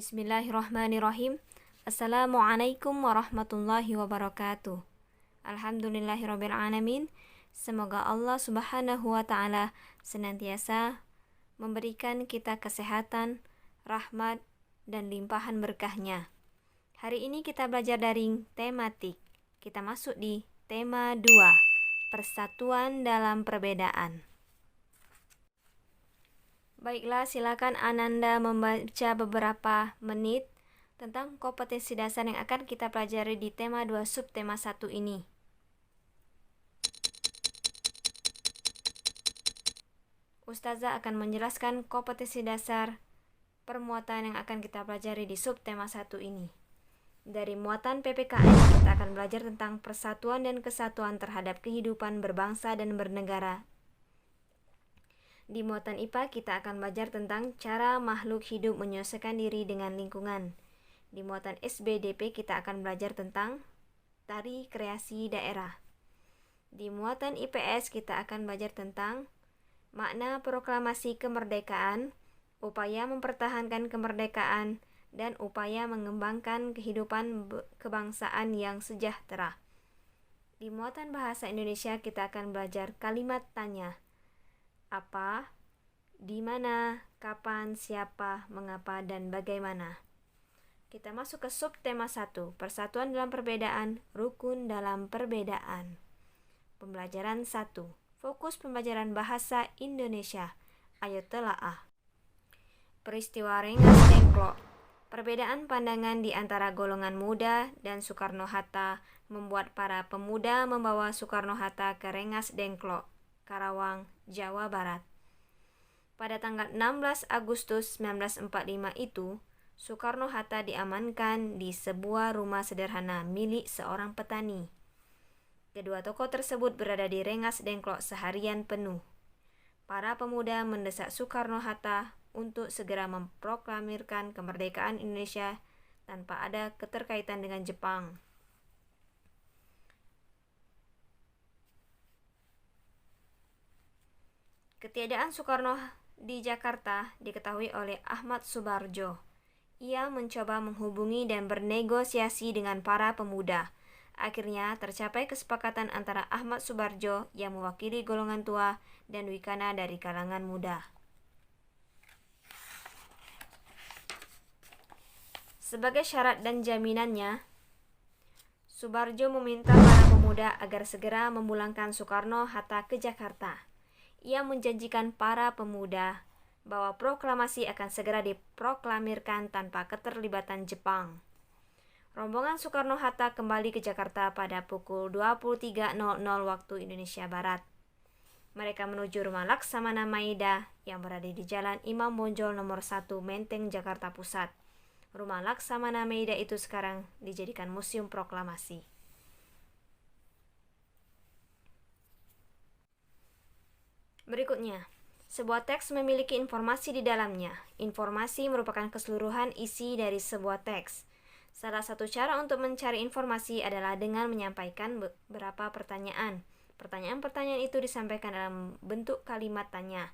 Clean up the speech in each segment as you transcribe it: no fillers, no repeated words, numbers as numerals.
Bismillahirrahmanirrahim. Assalamualaikum warahmatullahi wabarakatuh. Alhamdulillahirabbil alamin. Semoga Allah Subhanahu wa taala senantiasa memberikan kita kesehatan, rahmat, dan limpahan berkahnya. Hari ini kita belajar dari tematik. Kita masuk di tema 2, persatuan dalam perbedaan. Baiklah, silakan Ananda membaca beberapa menit tentang kompetensi dasar yang akan kita pelajari di tema 2 subtema 1 ini. Ustazah akan menjelaskan kompetensi dasar permuatan yang akan kita pelajari di subtema 1 ini. Dari muatan PPKN, kita akan belajar tentang persatuan dan kesatuan terhadap kehidupan berbangsa dan bernegara. Di muatan IPA, kita akan belajar tentang cara makhluk hidup menyesuaikan diri dengan lingkungan. Di muatan SBDP, kita akan belajar tentang tari kreasi daerah. Di muatan IPS, kita akan belajar tentang makna proklamasi kemerdekaan, upaya mempertahankan kemerdekaan, dan upaya mengembangkan kehidupan kebangsaan yang sejahtera. Di muatan bahasa Indonesia, kita akan belajar kalimat tanya. Apa, di mana, kapan, siapa, mengapa, dan bagaimana. Kita masuk ke subtema 1, persatuan dalam perbedaan, rukun dalam perbedaan. Pembelajaran 1, fokus pembelajaran bahasa Indonesia. Ayo telaah. Peristiwa Rengas Dengklok. Perbedaan pandangan di antara golongan muda dan Soekarno-Hatta membuat para pemuda membawa Soekarno-Hatta ke Rengas Dengklok, Karawang, Jawa Barat. Pada tanggal 16 Agustus 1945 itu, Soekarno-Hatta diamankan di sebuah rumah sederhana milik seorang petani. Kedua tokoh tersebut berada di Rengas Dengklok seharian penuh. Para pemuda mendesak Soekarno-Hatta untuk segera memproklamirkan kemerdekaan Indonesia tanpa ada keterkaitan dengan Jepang. Ketiadaan Soekarno di Jakarta diketahui oleh Ahmad Subarjo. Ia mencoba menghubungi dan bernegosiasi dengan para pemuda. Akhirnya tercapai kesepakatan antara Ahmad Subarjo yang mewakili golongan tua dan Wikana dari kalangan muda. Sebagai syarat dan jaminannya, Subarjo meminta para pemuda agar segera memulangkan Soekarno-Hatta ke Jakarta. Ia menjanjikan para pemuda bahwa proklamasi akan segera diproklamirkan tanpa keterlibatan Jepang. Rombongan Soekarno-Hatta kembali ke Jakarta pada pukul 23.00 waktu Indonesia Barat. Mereka menuju rumah Laksamana Maida yang berada di Jalan Imam Bonjol nomor 1 Menteng, Jakarta Pusat. Rumah Laksamana Maida itu sekarang dijadikan Museum Proklamasi. Berikutnya, sebuah teks memiliki informasi di dalamnya. Informasi merupakan keseluruhan isi dari sebuah teks. Salah satu cara untuk mencari informasi adalah dengan menyampaikan beberapa pertanyaan. Pertanyaan-pertanyaan itu disampaikan dalam bentuk kalimat tanya.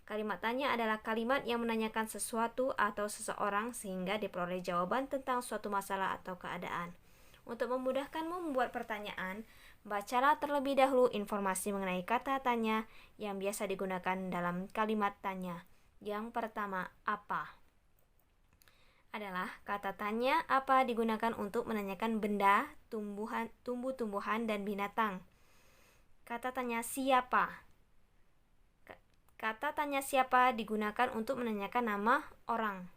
Kalimat tanya adalah kalimat yang menanyakan sesuatu atau seseorang sehingga diperoleh jawaban tentang suatu masalah atau keadaan. Untuk memudahkanmu membuat pertanyaan, bacalah terlebih dahulu informasi mengenai kata tanya yang biasa digunakan dalam kalimat tanya. Yang pertama, apa? Adalah kata tanya apa digunakan untuk menanyakan benda, tumbuh-tumbuhan, dan binatang. Kata tanya siapa? Kata tanya siapa digunakan untuk menanyakan nama orang.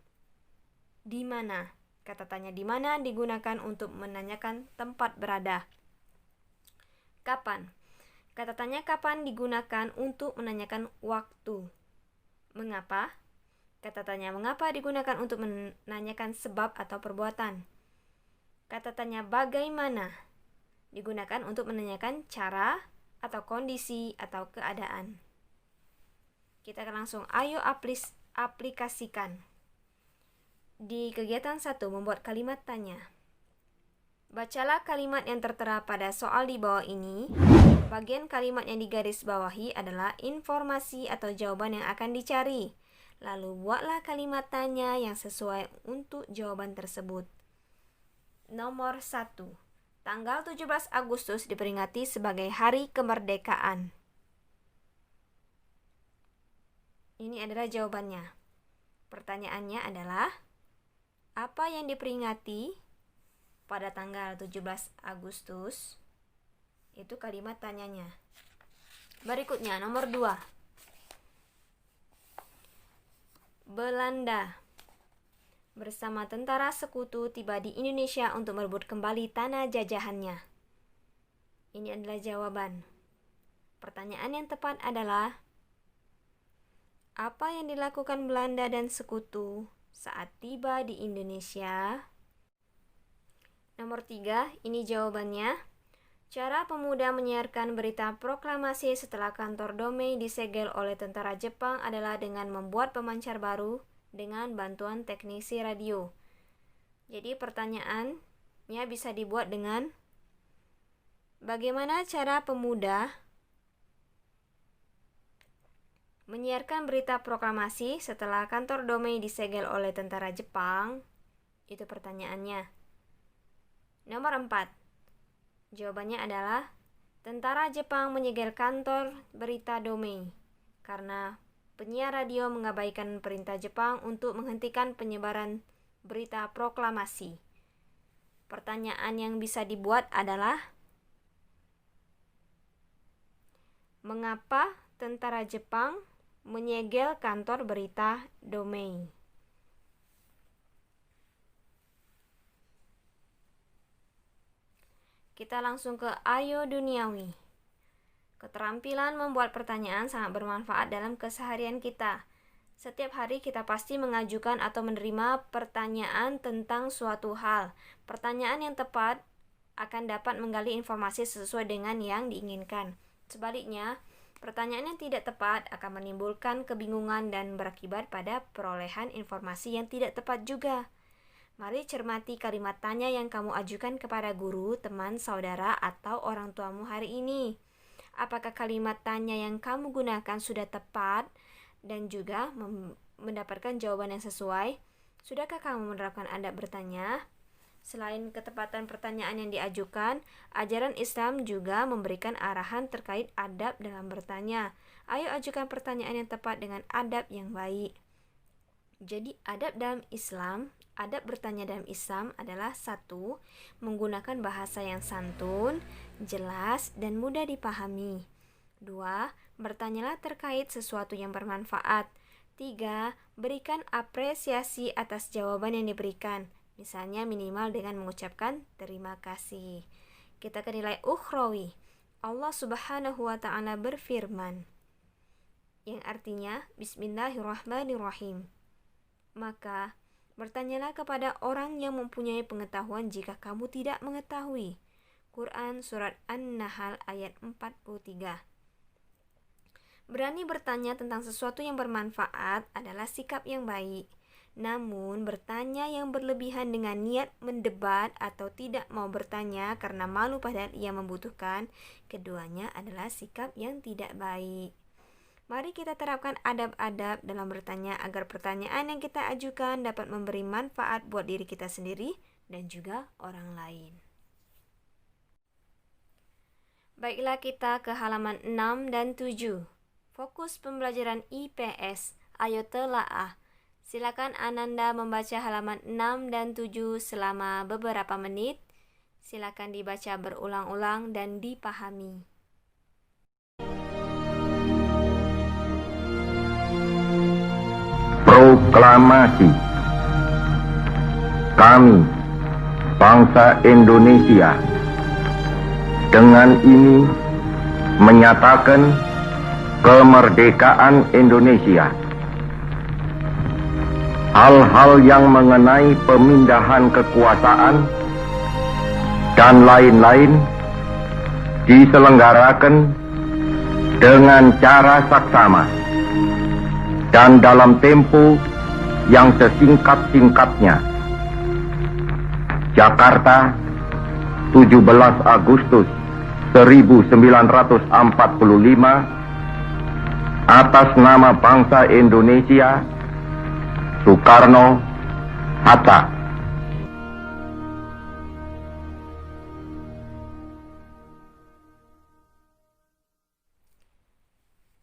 Di mana? Kata tanya di mana digunakan untuk menanyakan tempat berada. Kapan? Kata tanya kapan digunakan untuk menanyakan waktu. Mengapa? Kata tanya mengapa digunakan untuk menanyakan sebab atau perbuatan. Kata tanya bagaimana digunakan untuk menanyakan cara atau kondisi atau keadaan. Kita akan langsung aplikasikan. Di kegiatan 1, membuat kalimat tanya. Bacalah kalimat yang tertera pada soal di bawah ini. Bagian kalimat yang digarisbawahi adalah informasi atau jawaban yang akan dicari. Lalu buatlah kalimat tanya yang sesuai untuk jawaban tersebut. Nomor 1. Tanggal 17 Agustus diperingati sebagai Hari Kemerdekaan. Ini adalah jawabannya. Pertanyaannya adalah, apa yang diperingati pada tanggal 17 Agustus? Itu kalimat tanyanya. Berikutnya, nomor 2. Belanda bersama tentara sekutu tiba di Indonesia untuk merebut kembali tanah jajahannya. Ini adalah jawaban. Pertanyaan yang tepat adalah, apa yang dilakukan Belanda dan sekutu saat tiba di Indonesia? Nomor 3, ini jawabannya. Cara pemuda menyiarkan berita proklamasi setelah kantor Domei disegel oleh tentara Jepang adalah dengan membuat pemancar baru dengan bantuan teknisi radio. Jadi pertanyaannya bisa dibuat dengan, bagaimana cara pemuda menyiarkan berita proklamasi setelah kantor Domei disegel oleh tentara Jepang? Itu pertanyaannya. Nomor 4. Jawabannya adalah, tentara Jepang menyegel kantor berita Domei karena penyiar radio mengabaikan perintah Jepang untuk menghentikan penyebaran berita proklamasi. Pertanyaan yang bisa dibuat adalah, mengapa tentara Jepang menyegel kantor berita Domei? Kita langsung ke Ayo Duniawi. Keterampilan membuat pertanyaan sangat bermanfaat dalam keseharian kita. Setiap hari kita pasti mengajukan atau menerima pertanyaan tentang suatu hal. Pertanyaan yang tepat akan dapat menggali informasi sesuai dengan yang diinginkan. Sebaliknya, pertanyaan yang tidak tepat akan menimbulkan kebingungan dan berakibat pada perolehan informasi yang tidak tepat juga. Mari cermati kalimat tanya yang kamu ajukan kepada guru, teman, saudara, atau orang tuamu hari ini. Apakah kalimat tanya yang kamu gunakan sudah tepat dan juga mendapatkan jawaban yang sesuai? Sudahkah kamu menerapkan adab bertanya? Selain ketepatan pertanyaan yang diajukan, ajaran Islam juga memberikan arahan terkait adab dalam bertanya. Ayo ajukan pertanyaan yang tepat dengan adab yang baik. Jadi adab bertanya dalam Islam adalah 1. Menggunakan bahasa yang santun, jelas, dan mudah dipahami. 2. Bertanyalah terkait sesuatu yang bermanfaat. 3. Berikan apresiasi atas jawaban yang diberikan, misalnya minimal dengan mengucapkan terima kasih. Kita ke nilai ukhrawi. Allah Subhanahu wa Ta'ala berfirman, yang artinya Bismillahirrahmanirrahim. Maka bertanyalah kepada orang yang mempunyai pengetahuan jika kamu tidak mengetahui. Quran Surat An-Nahl ayat 43. Berani bertanya tentang sesuatu yang bermanfaat adalah sikap yang baik. Namun bertanya yang berlebihan dengan niat mendebat atau tidak mau bertanya karena malu padahal ia membutuhkan, keduanya adalah sikap yang tidak baik. Mari kita terapkan adab-adab dalam bertanya agar pertanyaan yang kita ajukan dapat memberi manfaat buat diri kita sendiri dan juga orang lain. Baiklah, kita ke halaman 6 dan 7. Fokus pembelajaran IPS. Ayo telaah. Silakan Ananda membaca halaman 6 dan 7 selama beberapa menit. Silakan dibaca berulang-ulang dan dipahami. Proklamasi. Kami, bangsa Indonesia, dengan ini menyatakan kemerdekaan Indonesia. Hal-hal yang mengenai pemindahan kekuasaan dan lain-lain diselenggarakan dengan cara saksama dan dalam tempo yang sesingkat-singkatnya. Jakarta, 17 Agustus 1945, atas nama bangsa Indonesia Soekarno, Hatta.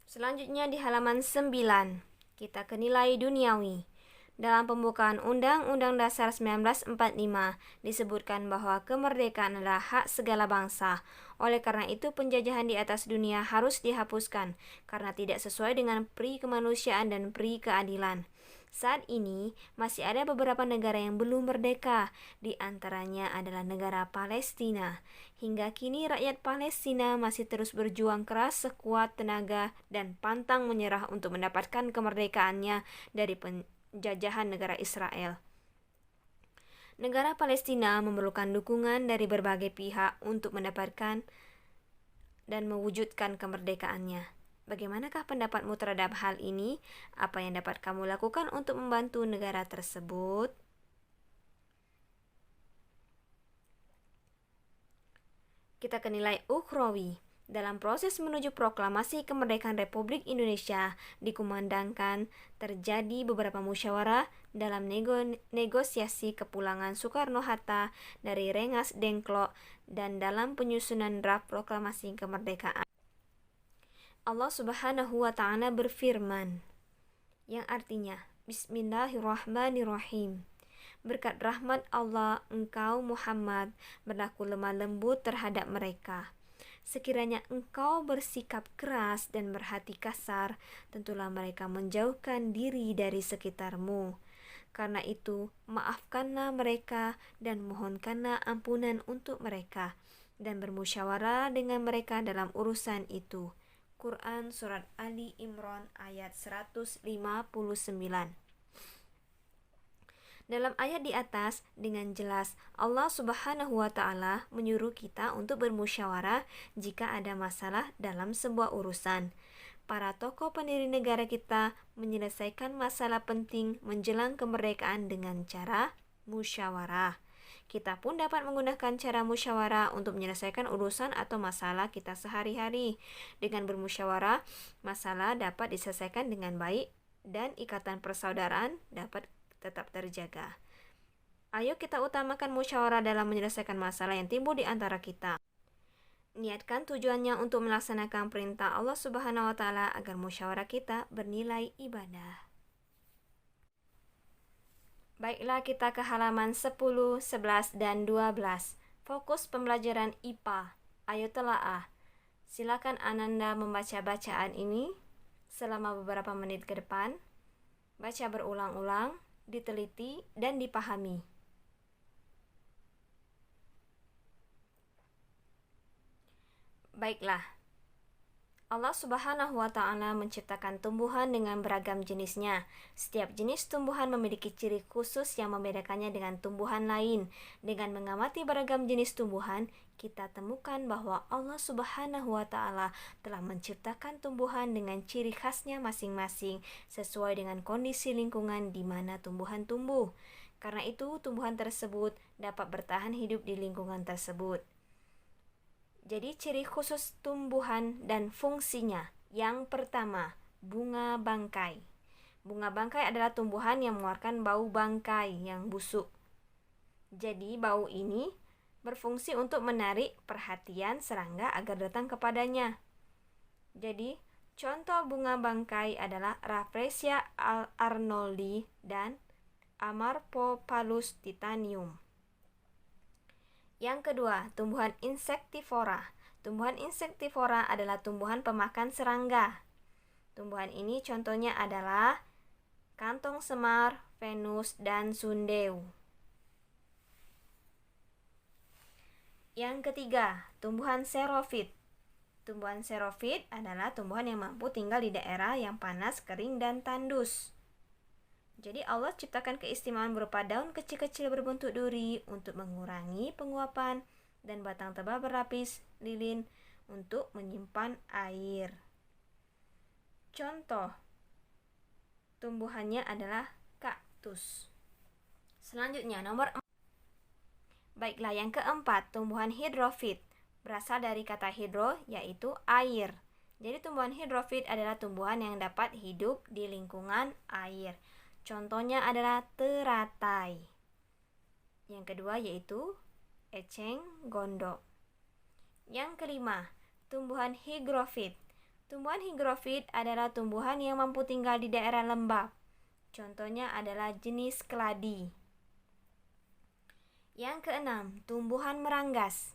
Selanjutnya di halaman 9, kita ke nilai duniawi. Dalam pembukaan Undang-Undang Dasar 1945 disebutkan bahwa kemerdekaan adalah hak segala bangsa. Oleh karena itu, penjajahan di atas dunia harus dihapuskan karena tidak sesuai dengan pri kemanusiaan dan pri keadilan. Saat ini masih ada beberapa negara yang belum merdeka, di antaranya adalah negara Palestina. Hingga kini rakyat Palestina masih terus berjuang keras sekuat tenaga dan pantang menyerah untuk mendapatkan kemerdekaannya dari penjajahan negara Israel. Negara Palestina memerlukan dukungan dari berbagai pihak untuk mendapatkan dan mewujudkan kemerdekaannya. Bagaimanakah pendapatmu terhadap hal ini? Apa yang dapat kamu lakukan untuk membantu negara tersebut? Kita ke nilai ukhrawi. Dalam proses menuju proklamasi kemerdekaan Republik Indonesia, dikumandangkan terjadi beberapa musyawarah dalam negosiasi kepulangan Soekarno-Hatta dari Rengas Dengklok dan dalam penyusunan draft proklamasi kemerdekaan. Allah Subhanahu wa Ta'ala berfirman, yang artinya, Bismillahirrahmanirrahim. Berkat rahmat Allah, engkau Muhammad berlaku lemah lembut terhadap mereka. Sekiranya engkau bersikap keras dan berhati kasar, tentulah mereka menjauhkan diri dari sekitarmu. Karena itu, maafkanlah mereka dan mohonkanlah ampunan untuk mereka, dan bermusyawarah dengan mereka dalam urusan itu. Quran Surat Ali Imran ayat 159. Dalam ayat di atas, dengan jelas Allah Subhanahu wa Ta'ala menyuruh kita untuk bermusyawarah jika ada masalah dalam sebuah urusan. Para tokoh pendiri negara kita menyelesaikan masalah penting menjelang kemerdekaan dengan cara musyawarah. Kita pun dapat menggunakan cara musyawarah untuk menyelesaikan urusan atau masalah kita sehari-hari. Dengan bermusyawarah, masalah dapat diselesaikan dengan baik dan ikatan persaudaraan dapat tetap terjaga. Ayo kita utamakan musyawarah dalam menyelesaikan masalah yang timbul di antara kita. Niatkan tujuannya untuk melaksanakan perintah Allah Subhanahu wa Ta'ala agar musyawarah kita bernilai ibadah. Baiklah, kita ke halaman 10, 11, dan 12. Fokus pembelajaran IPA. Ayo telaah. Silakan Ananda membaca bacaan ini selama beberapa menit ke depan. Baca berulang-ulang, diteliti, dan dipahami. Baiklah. Allah Subhanahu wa Ta'ala menciptakan tumbuhan dengan beragam jenisnya. Setiap jenis tumbuhan memiliki ciri khusus yang membedakannya dengan tumbuhan lain. Dengan mengamati beragam jenis tumbuhan, kita temukan bahwa Allah Subhanahu wa Ta'ala telah menciptakan tumbuhan dengan ciri khasnya masing-masing sesuai dengan kondisi lingkungan di mana tumbuhan tumbuh. Karena itu, tumbuhan tersebut dapat bertahan hidup di lingkungan tersebut. Jadi ciri khusus tumbuhan dan fungsinya. Yang pertama, bunga bangkai. Bunga bangkai adalah tumbuhan yang mengeluarkan bau bangkai yang busuk. Jadi bau ini berfungsi untuk menarik perhatian serangga agar datang kepadanya. Jadi contoh bunga bangkai adalah Rafflesia arnoldi dan Amarpopalus titanium. Yang kedua, tumbuhan insektivora. Tumbuhan insektivora adalah tumbuhan pemakan serangga. Tumbuhan ini contohnya adalah kantong semar, venus, dan sundeu. Yang ketiga, tumbuhan xerophyt. Tumbuhan xerophyt adalah tumbuhan yang mampu tinggal di daerah yang panas, kering, dan tandus. Jadi Allah ciptakan keistimewaan berupa daun kecil-kecil berbentuk duri untuk mengurangi penguapan dan batang tebal berlapis lilin untuk menyimpan air. Contoh tumbuhannya adalah kaktus. Selanjutnya nomor 4. Baiklah, yang keempat, tumbuhan hidrofit. Berasal dari kata hidro, yaitu air. Jadi tumbuhan hidrofit adalah tumbuhan yang dapat hidup di lingkungan air. Contohnya adalah teratai. Yang kedua yaitu eceng gondok. Yang kelima, tumbuhan higrofit. Tumbuhan higrofit adalah tumbuhan yang mampu tinggal di daerah lembab. Contohnya adalah jenis keladi. Yang keenam, tumbuhan meranggas,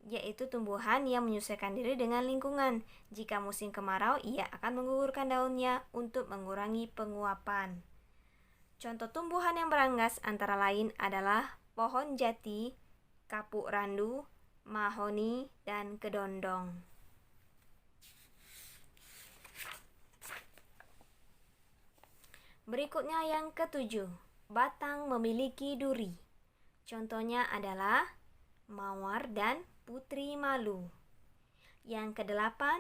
yaitu tumbuhan yang menyesuaikan diri dengan lingkungan. Jika musim kemarau, ia akan menggugurkan daunnya untuk mengurangi penguapan. Contoh tumbuhan yang meranggas antara lain adalah pohon jati, kapuk randu, mahoni, dan kedondong. Berikutnya yang ketujuh, batang memiliki duri. Contohnya adalah mawar dan putri malu. Yang kedelapan,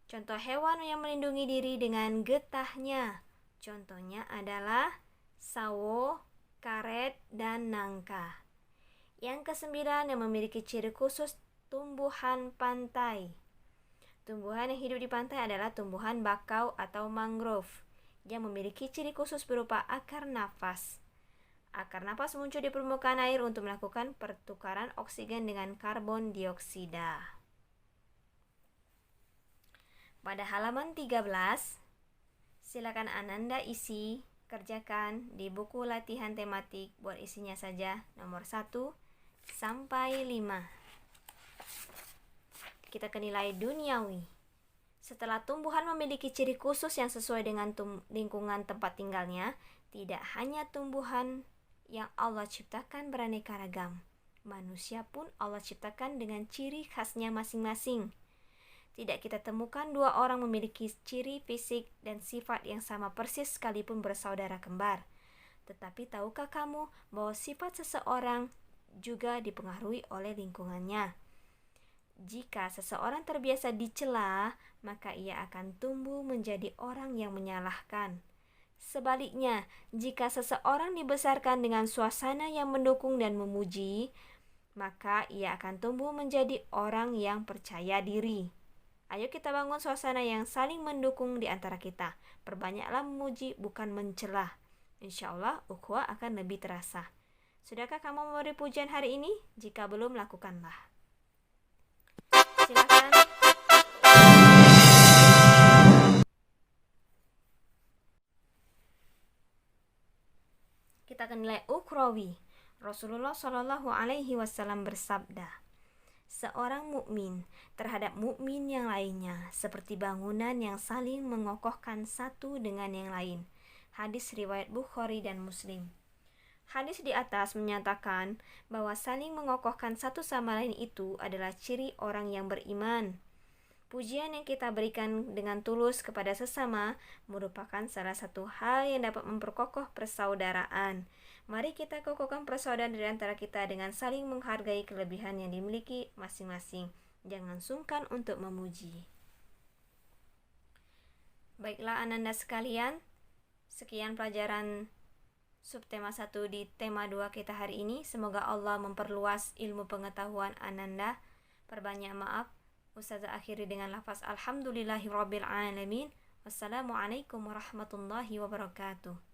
contoh hewan yang melindungi diri dengan getahnya. Contohnya adalah sawo, karet, dan nangka. Yang kesembilan, yang memiliki ciri khusus, tumbuhan pantai. Tumbuhan yang hidup di pantai adalah tumbuhan bakau atau mangrove yang memiliki ciri khusus berupa akar nafas. Akar nafas muncul di permukaan air untuk melakukan pertukaran oksigen dengan karbon dioksida. Pada halaman 13, silakan Ananda isi, kerjakan di buku latihan tematik, buat isinya saja nomor 1 sampai 5. Kita ke nilai duniawi. Setelah tumbuhan memiliki ciri khusus yang sesuai dengan lingkungan tempat tinggalnya, tidak hanya tumbuhan yang Allah ciptakan beraneka ragam, manusia pun Allah ciptakan dengan ciri khasnya masing-masing. Tidak kita temukan dua orang memiliki ciri fisik dan sifat yang sama persis sekalipun bersaudara kembar. Tetapi tahukah kamu bahwa sifat seseorang juga dipengaruhi oleh lingkungannya? Jika seseorang terbiasa dicela, maka ia akan tumbuh menjadi orang yang menyalahkan. Sebaliknya, jika seseorang dibesarkan dengan suasana yang mendukung dan memuji, maka ia akan tumbuh menjadi orang yang percaya diri. Ayo kita bangun suasana yang saling mendukung di antara kita. Perbanyaklah memuji, bukan mencela. Insya Allah, ukhuwah akan lebih terasa. Sudahkah kamu memberi pujian hari ini? Jika belum, lakukanlah. Silakan. Kita akan nilai ukhrawi. Rasulullah Shallallahu Alaihi Wasallam bersabda, seorang mukmin terhadap mukmin yang lainnya seperti bangunan yang saling mengokohkan satu dengan yang lain. Hadis riwayat Bukhari dan Muslim. Hadis di atas menyatakan bahwa saling mengokohkan satu sama lain itu adalah ciri orang yang beriman. Pujian yang kita berikan dengan tulus kepada sesama merupakan salah satu hal yang dapat memperkokoh persaudaraan. Mari kita kokohkan persaudaraan di antara kita dengan saling menghargai kelebihan yang dimiliki masing-masing. Jangan sungkan untuk memuji. Baiklah Ananda sekalian, sekian pelajaran subtema 1 di tema 2 kita hari ini. Semoga Allah memperluas ilmu pengetahuan Ananda. Perbanyak maaf. Ustazah akhiri dengan lafaz Alhamdulillahirabbil alamin. Wassalamualaikum warahmatullahi wabarakatuh.